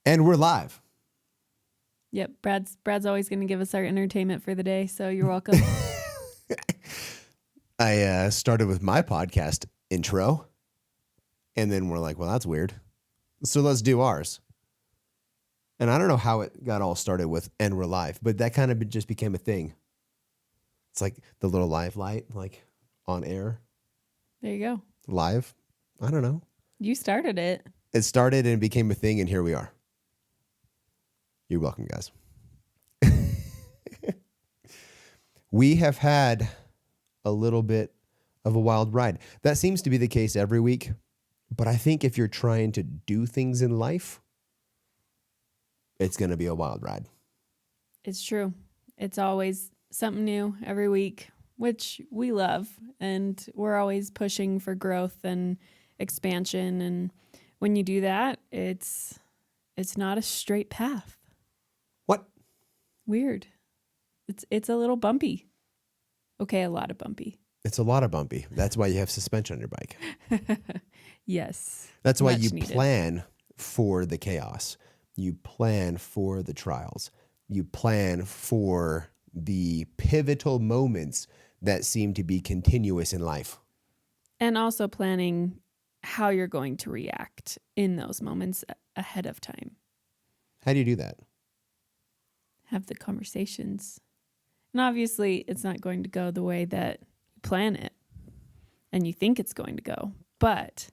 And we're live. Yep, Brad's always going to give us our entertainment for the day, so you're welcome. I started with my podcast intro, and then we're like, well, that's weird. So let's do ours. And I don't know how it got all started with and we're live, but that kind of just became a thing. It's like the little live light, like on air. There you go. Live. I don't know. You started it. It started and became a thing, and here we are. You're welcome, guys. We have had a little bit of a wild ride. That seems to be the case every week. But I think if you're trying to do things in life, it's going to be a wild ride. It's true. It's always something new every week, which we love. And we're always pushing for growth and expansion. And when you do that, it's not a straight path. What? Weird. It's a little bumpy. Okay, a lot of bumpy. It's a lot of bumpy. That's why you have suspension on your bike. Yes. That's why Much you needed. plan for the chaos. You plan for the trials. You plan for the pivotal moments that seem to be continuous in life. And also planning how you're going to react in those moments ahead of time. How do you do that? Have the conversations. And obviously, it's not going to go the way that you plan it and you think it's going to go. But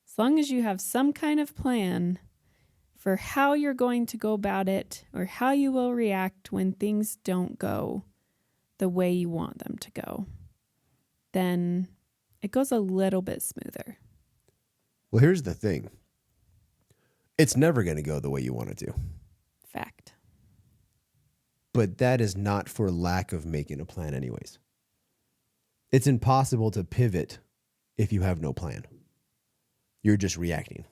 as long as you have some kind of plan for how you're going to go about it or how you will react when things don't go the way you want them to go, then it goes a little bit smoother. Well, here's the thing. It's never going to go the way you want it to. Fact. But that is not for lack of making a plan anyways. It's impossible to pivot if you have no plan. You're just reacting.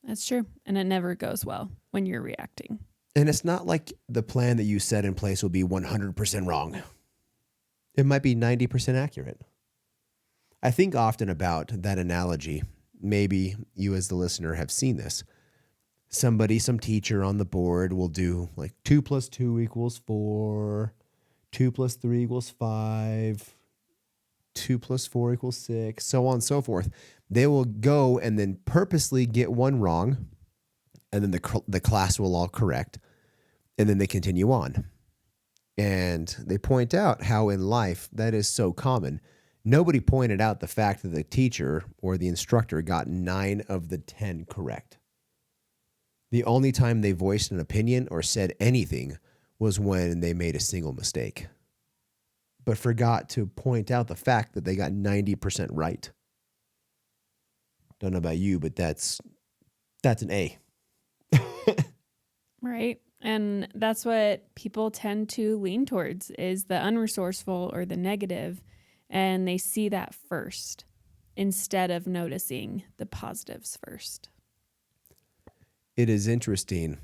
That's true. And it never goes well when you're reacting. And it's not like the plan that you set in place will be 100% wrong. It might be 90% accurate. I think often about that analogy. Maybe you as the listener have seen this. Some teacher on the board will do like 2 + 2 = 4, 2 + 3 = 5, 2 + 4 = 6, so on and so forth. They will go and then purposely get one wrong, and then the class will all correct, and then they continue on. And they point out how in life that is so common. Nobody pointed out the fact that the teacher or the instructor got 9 of the 10 correct. The only time they voiced an opinion or said anything was when they made a single mistake, but forgot to point out the fact that they got 90% right. Don't know about you, but that's an A. Right. And that's what people tend to lean towards is the unresourceful or the negative, and they see that first instead of noticing the positives first. It is interesting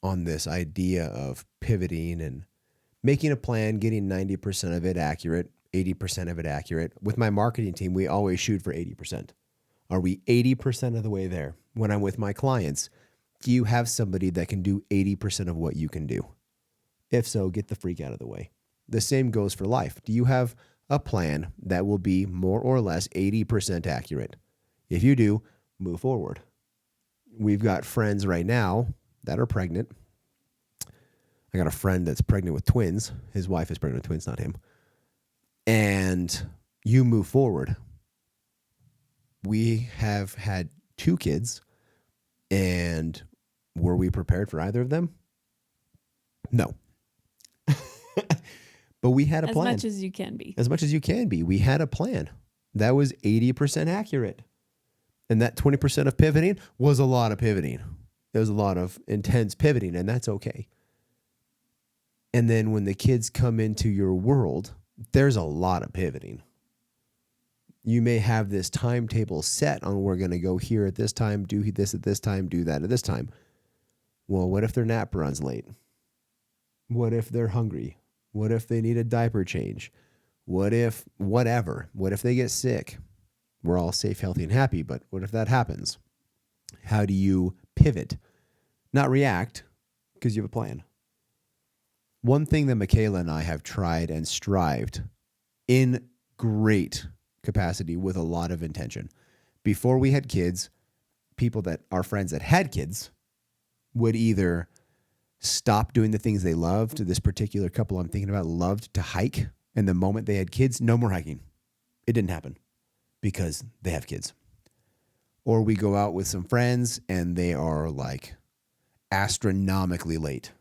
on this idea of pivoting and making a plan, getting 90% of it accurate, 80% of it accurate. With my marketing team, we always shoot for 80%. Are we 80% of the way there? When I'm with my clients, do you have somebody that can do 80% of what you can do? If so, get the freak out of the way. The same goes for life. Do you have a plan that will be more or less 80% accurate? If you do, move forward. We've got friends right now that are pregnant. I got a friend that's pregnant with twins. His wife is pregnant with twins, not him. And you move forward. We have had 2 kids, and were we prepared for either of them? No. But we had a plan. As much as you can be. As much as you can be. We had a plan. That was 80% accurate. And that 20% of pivoting was a lot of pivoting. There was a lot of intense pivoting, and that's okay. And then when the kids come into your world, there's a lot of pivoting. You may have this timetable set on we're going to go here at this time, do this at this time, do that at this time. Well, what if their nap runs late? What if they're hungry? What if they need a diaper change? What if whatever? What if they get sick? We're all safe, healthy, and happy, but what if that happens? How do you pivot? not react, because you have a plan. One thing that Michaela and I have tried and strived in great capacity with a lot of intention. Before we had kids, our friends that had kids would either stop doing the things they loved. This particular couple I'm thinking about loved to hike. And the moment they had kids, no more hiking. It didn't happen because they have kids. Or we go out with some friends and they are like astronomically late.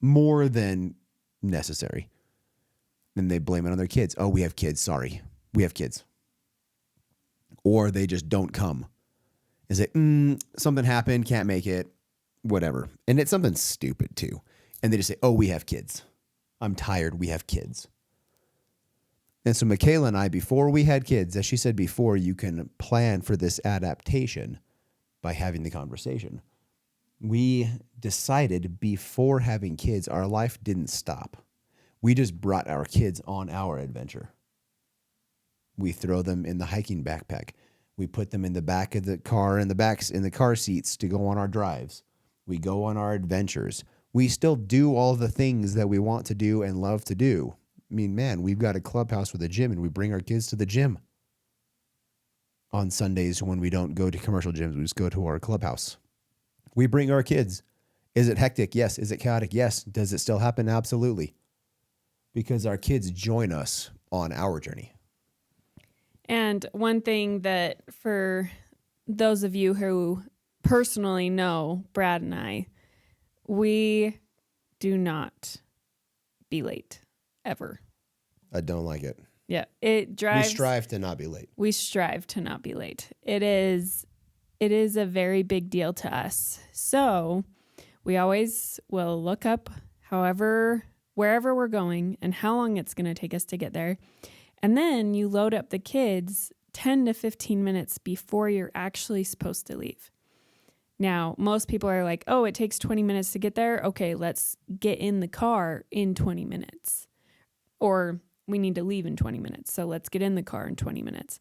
More than necessary. Then they blame it on their kids. Oh, we have kids. Sorry. We have kids. Or they just don't come. And say, something happened, can't make it, whatever. And it's something stupid too. And they just say, oh, we have kids. I'm tired. We have kids. And so Michaela and I, before we had kids, as she said before, you can plan for this adaptation by having the conversation. We decided before having kids, our life didn't stop. We just brought our kids on our adventure. We throw them in the hiking backpack. We put them in the back of the car, in the car seats to go on our drives. We go on our adventures. We still do all the things that we want to do and love to do. I mean, man, we've got a clubhouse with a gym, and we bring our kids to the gym. On Sundays when we don't go to commercial gyms, we just go to our clubhouse. We bring our kids. Is it hectic? Yes. Is it chaotic? Yes. Does it still happen? Absolutely. Because our kids join us on our journey. And one thing that for those of you who personally know Brad and I, we do not be late ever. I don't like it. Yeah, it drives. We strive to not be late. We strive to not be late. It is a very big deal to us. So we always will look up wherever we're going and how long it's going to take us to get there. And then you load up the kids 10 to 15 minutes before you're actually supposed to leave. Now, most people are like, oh, it takes 20 minutes to get there. Okay, let's get in the car in 20 minutes. Or we need to leave in 20 minutes. So let's get in the car in 20 minutes.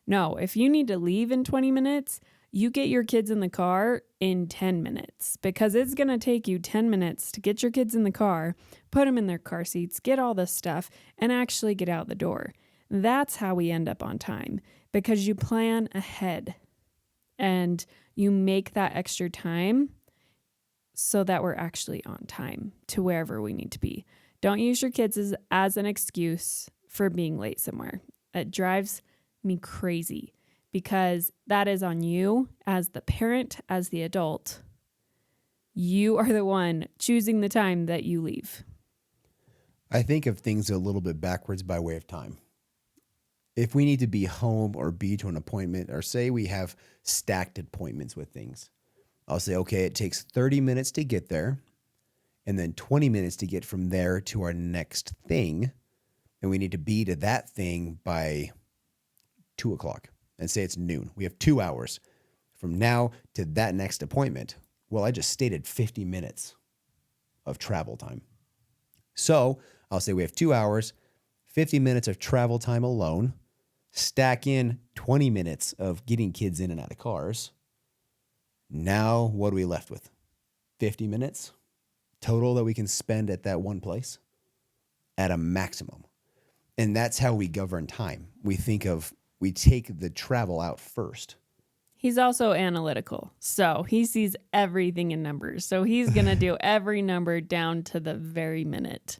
No, if you need to leave in 20 minutes, you get your kids in the car in 10 minutes because it's going to take you 10 minutes to get your kids in the car, put them in their car seats, get all this stuff, and actually get out the door. That's how we end up on time because you plan ahead and you make that extra time so that we're actually on time to wherever we need to be. Don't use your kids as an excuse for being late somewhere. It drives me crazy because that is on you as the parent, as the adult. You are the one choosing the time that you leave. I think of things a little bit backwards by way of time. If we need to be home or be to an appointment, or say we have stacked appointments with things, I'll say, okay, it takes 30 minutes to get there and then 20 minutes to get from there to our next thing. And we need to be to that thing by 2 o'clock and say it's noon. We have 2 hours from now to that next appointment. Well, I just stated 50 minutes of travel time. So I'll say we have 2 hours, 50 minutes of travel time alone, stack in 20 minutes of getting kids in and out of cars. Now, what are we left with? 50 minutes total that we can spend at that one place at a maximum. And that's how we govern time. We take the travel out first. He's also analytical. So he sees everything in numbers. So he's going to do every number down to the very minute.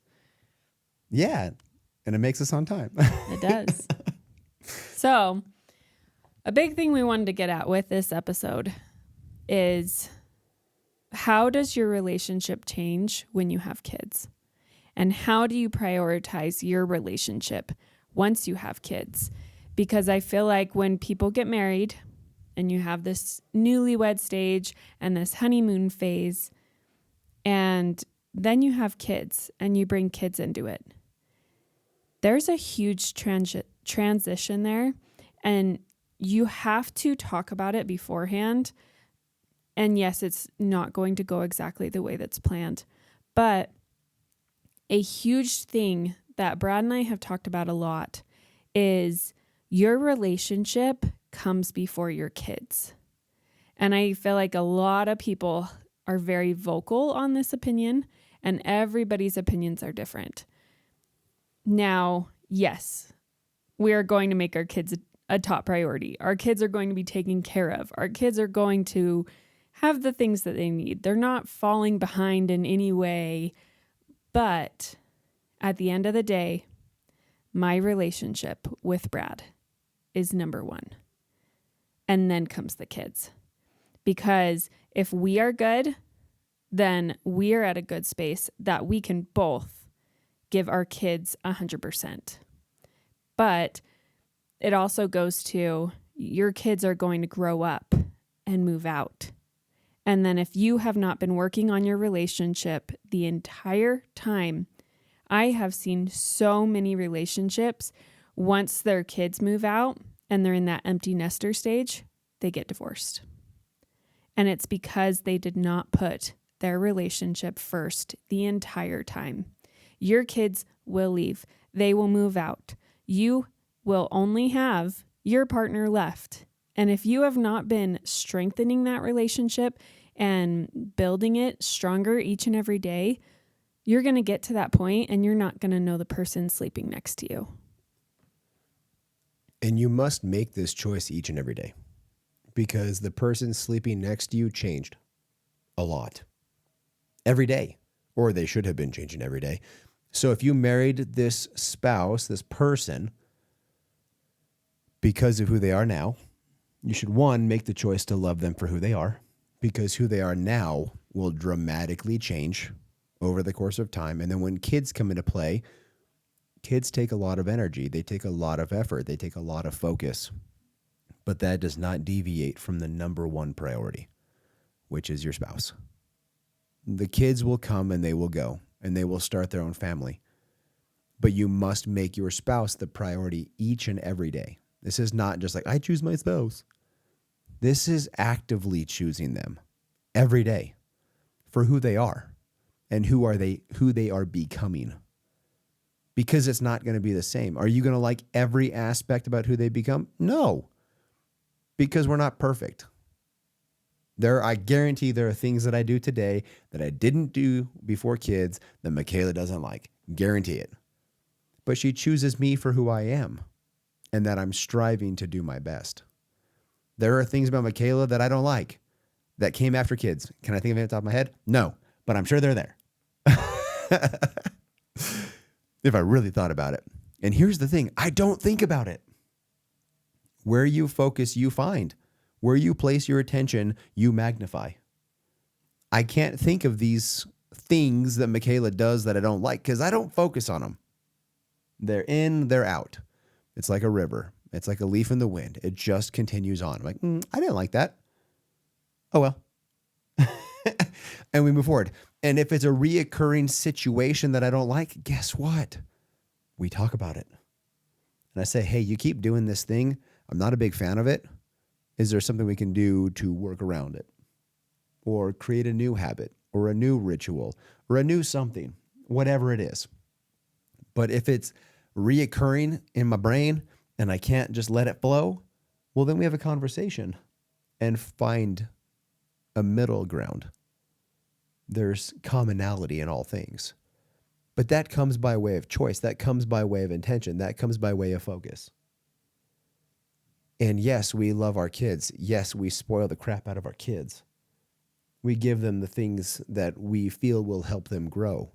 Yeah. And it makes us on time. It does. So a big thing we wanted to get at with this episode is how does your relationship change when you have kids? And how do you prioritize your relationship once you have kids? Because I feel like when people get married and you have this newlywed stage and this honeymoon phase, and then you have kids and you bring kids into it, there's a huge transition there, and you have to talk about it beforehand. And yes, it's not going to go exactly the way that's planned, but a huge thing that Brad and I have talked about a lot is your relationship comes before your kids. And I feel like a lot of people are very vocal on this opinion, and everybody's opinions are different. Now, yes, we are going to make our kids a top priority. Our kids are going to be taken care of. Our kids are going to have the things that they need. They're not falling behind in any way. But at the end of the day, my relationship with Brad is number one. And then comes the kids. Because if we are good, then we are at a good space that we can both give our kids 100%. But it also goes to your kids are going to grow up and move out. And then if you have not been working on your relationship the entire time, I have seen so many relationships, once their kids move out and they're in that empty nester stage, they get divorced. And it's because they did not put their relationship first the entire time. Your kids will leave. They will move out. You will only have your partner left. And if you have not been strengthening that relationship and building it stronger each and every day, you're going to get to that point and you're not going to know the person sleeping next to you. And you must make this choice each and every day, because the person sleeping next to you changed a lot every day, or they should have been changing every day. So if you married this spouse, this person, because of who they are now, you should, one, make the choice to love them for who they are, because who they are now will dramatically change over the course of time. And then when kids come into play, kids take a lot of energy. They take a lot of effort. They take a lot of focus. But that does not deviate from the number one priority, which is your spouse. The kids will come and they will go, and they will start their own family. But you must make your spouse the priority each and every day. This is not just like, I choose my spouse. This is actively choosing them every day for who they are and who they are becoming. Because it's not going to be the same. Are you going to like every aspect about who they become? No. Because we're not perfect. I guarantee there are things that I do today that I didn't do before kids that Michaela doesn't like. Guarantee it. But she chooses me for who I am and that I'm striving to do my best. There are things about Michaela that I don't like that came after kids. Can I think of it off the top of my head? No, but I'm sure they're there. If I really thought about it. And here's the thing, I don't think about it. Where you focus, you find. Where you place your attention, you magnify. I can't think of these things that Michaela does that I don't like because I don't focus on them. They're in, they're out. It's like a river. It's like a leaf in the wind. It just continues on. I'm like, I didn't like that. Oh, well. And we move forward. And if it's a reoccurring situation that I don't like, guess what? We talk about it. And I say, hey, you keep doing this thing. I'm not a big fan of it. Is there something we can do to work around it? Or create a new habit or a new ritual or a new something, whatever it is. But if it's reoccurring in my brain and I can't just let it flow, well, then we have a conversation and find a middle ground. There's commonality in all things. But that comes by way of choice. That comes by way of intention. That comes by way of focus. And yes, we love our kids. Yes, we spoil the crap out of our kids. We give them the things that we feel will help them grow.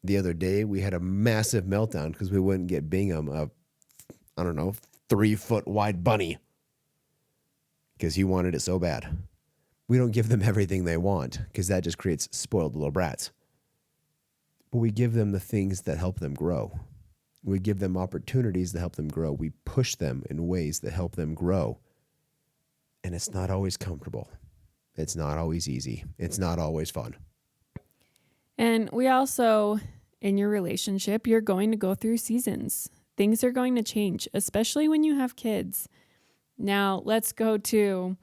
The other day, we had a massive meltdown because we wouldn't get Bingham a 3-foot wide bunny because he wanted it so bad. We don't give them everything they want because that just creates spoiled little brats. But we give them the things that help them grow. We give them opportunities that help them grow. We push them in ways that help them grow. And it's not always comfortable. It's not always easy. It's not always fun. And we also, in your relationship, you're going to go through seasons. Things are going to change, especially when you have kids. Now, let's go to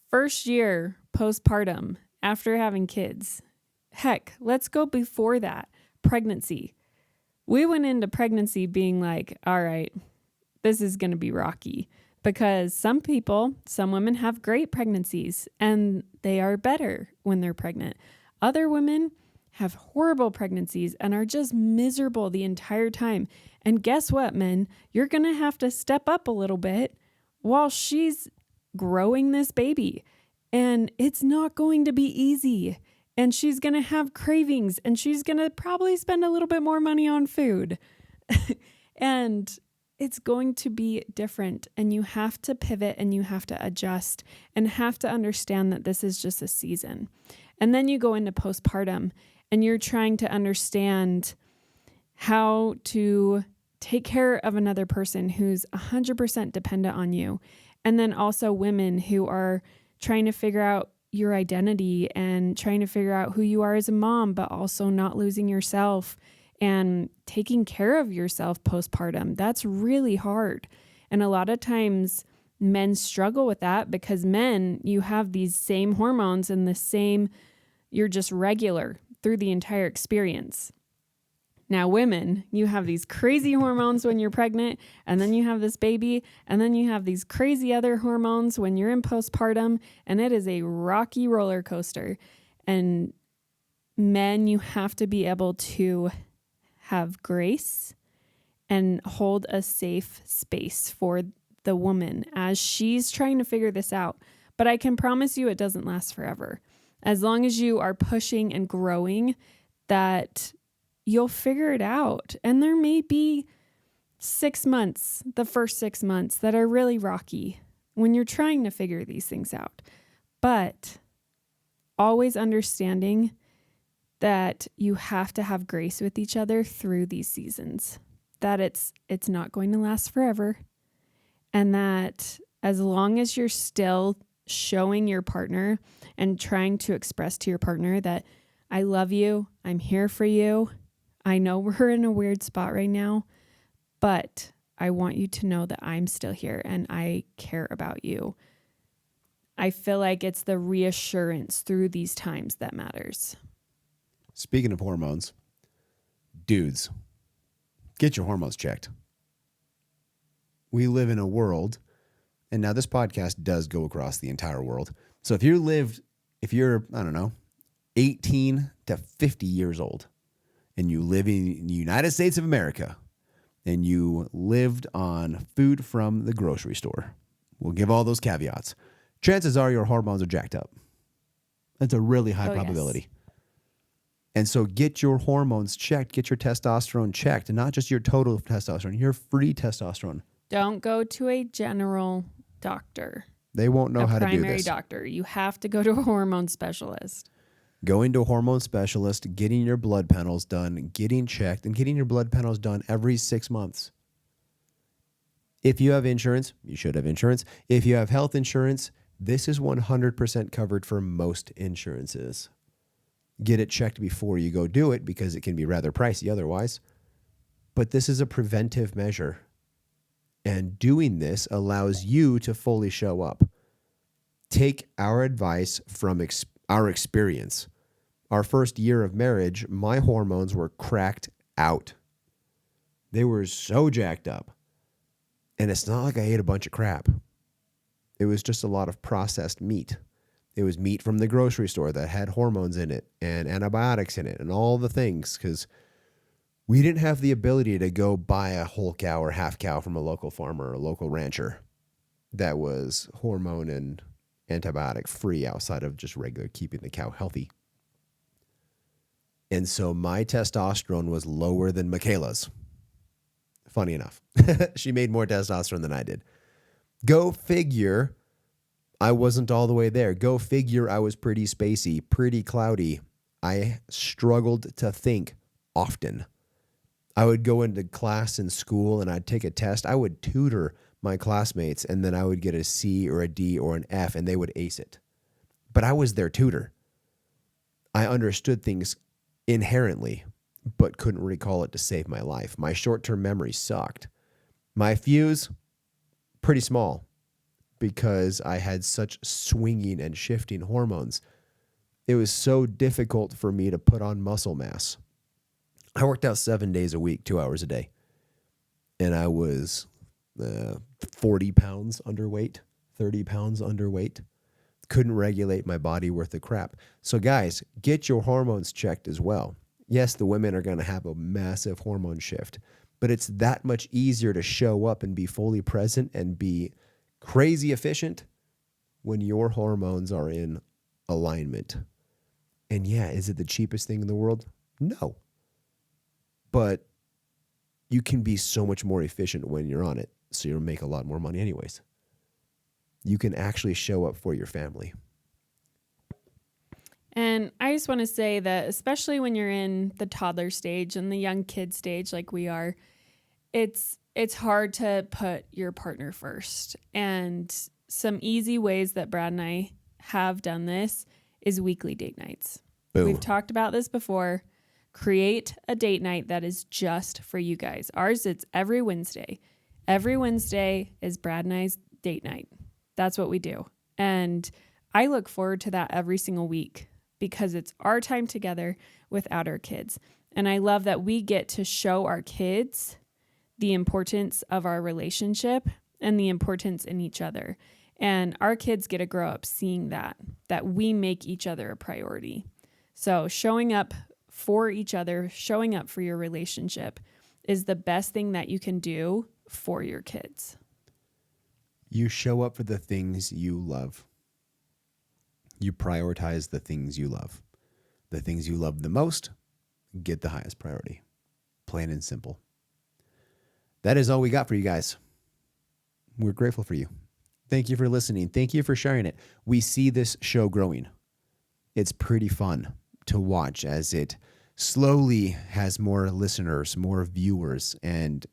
first year postpartum after having kids. Heck, let's go before that, pregnancy. We went into pregnancy being like, all right, this is going to be rocky. because some women have great pregnancies and they are better when they're pregnant. Other women have horrible pregnancies and are just miserable the entire time. And guess what, men? You're going to have to step up a little bit while she's growing this baby. And it's not going to be easy. And she's going to have cravings and she's going to probably spend a little bit more money on food. And it's going to be different. And you have to pivot and you have to adjust and have to understand that this is just a season. And then you go into postpartum and you're trying to understand how to take care of another person who's 100% dependent on you. And then also women who are trying to figure out your identity and trying to figure out who you are as a mom, but also not losing yourself and taking care of yourself postpartum. That's really hard. And a lot of times men struggle with that because men, you have these same hormones and you're just regular through the entire experience. Now, women, you have these crazy hormones when you're pregnant, and then you have this baby, and then you have these crazy other hormones when you're in postpartum, and it is a rocky roller coaster. And men, you have to be able to have grace and hold a safe space for the woman as she's trying to figure this out. But I can promise you it doesn't last forever. As long as you are pushing and growing, that you'll figure it out. And there may be 6 months, the first 6 months, that are really rocky when you're trying to figure these things out. But always understanding that you have to have grace with each other through these seasons, that it's not going to last forever. And that as long as you're still showing your partner and trying to express to your partner that I love you, I'm here for you, I know we're in a weird spot right now, but I want you to know that I'm still here and I care about you. I feel like it's the reassurance through these times that matters. Speaking of hormones, dudes, get your hormones checked. We live in a world, and now this podcast does go across the entire world. So if you're, I don't know, 18 to 50 years old, and you live in the United States of America, and you lived on food from the grocery store, we'll give all those caveats. Chances are your hormones are jacked up. That's a really high probability. Yes. And so get your hormones checked, get your testosterone checked, and not just your total testosterone, your free testosterone. Don't go to a general doctor. They won't know how to do this. A primary doctor. You have to go to a hormone specialist. Going to a hormone specialist, getting your blood panels done, getting checked, and getting your blood panels done every 6 months. If you have insurance, you should have insurance. If you have health insurance, this is 100% covered for most insurances. Get it checked before you go do it because it can be rather pricey otherwise. But this is a preventive measure. And doing this allows you to fully show up. Take our advice from our experience. Our first year of marriage, my hormones were cracked out. They were so jacked up. And it's not like I ate a bunch of crap. It was just a lot of processed meat. It was meat from the grocery store that had hormones in it and antibiotics in it and all the things, because we didn't have the ability to go buy a whole cow or half cow from a local farmer or a local rancher that was hormone and antibiotic free outside of just regular keeping the cow healthy. And so my testosterone was lower than Michaela's. Funny enough. She made more testosterone than I did. Go figure, I wasn't all the way there. Go figure, I was pretty spacey, pretty cloudy. I struggled to think often. I would go into class in school and I'd take a test. I would tutor my classmates and then I would get a C or a D or an F and they would ace it. But I was their tutor. I understood things inherently, but couldn't recall it to save my life. My short-term memory sucked. My fuse, pretty small, because I had such swinging and shifting hormones. It was so difficult for me to put on muscle mass. I worked out 7 days a week, 2 hours a day. And I was 40 pounds underweight, 30 pounds underweight. Couldn't regulate my body worth of crap. So guys, get your hormones checked as well. Yes, the women are going to have a massive hormone shift, but it's that much easier to show up and be fully present and be crazy efficient when your hormones are in alignment. And yeah, is it the cheapest thing in the world? No. But you can be so much more efficient when you're on it, so you'll make a lot more money anyways. You can actually show up for your family. And I just want to say that especially when you're in the toddler stage and the young kid stage like we are, it's hard to put your partner first. And some easy ways that Brad and I have done this is weekly date nights. Boom. We've talked about this before. Create a date night that is just for you guys. Ours, it's every Wednesday. Every Wednesday is Brad and I's date night. That's what we do. And I look forward to that every single week because it's our time together without our kids. And I love that we get to show our kids the importance of our relationship and the importance in each other. And our kids get to grow up seeing that we make each other a priority. So showing up for each other, showing up for your relationship is the best thing that you can do for your kids. You show up for the things you love. You prioritize the things you love. The things you love the most get the highest priority. Plain and simple. That is all we got for you guys. We're grateful for you. Thank you for listening. Thank you for sharing it. We see this show growing. It's pretty fun to watch as it slowly has more listeners, more viewers, and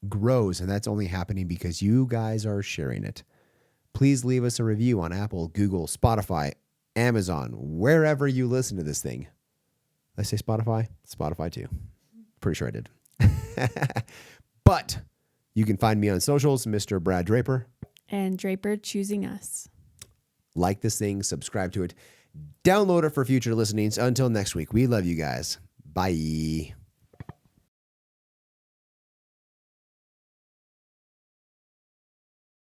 grows. And that's only happening because you guys are sharing it. Please leave us a review on Apple, Google, Spotify, Amazon, wherever you listen to this thing. Did I say Spotify? Spotify too. Pretty sure I did. But you can find me on socials, Mr. Brad Draper. And Draper choosing us. Like this thing, subscribe to it, download it for future listenings. Until next week, we love you guys. Bye.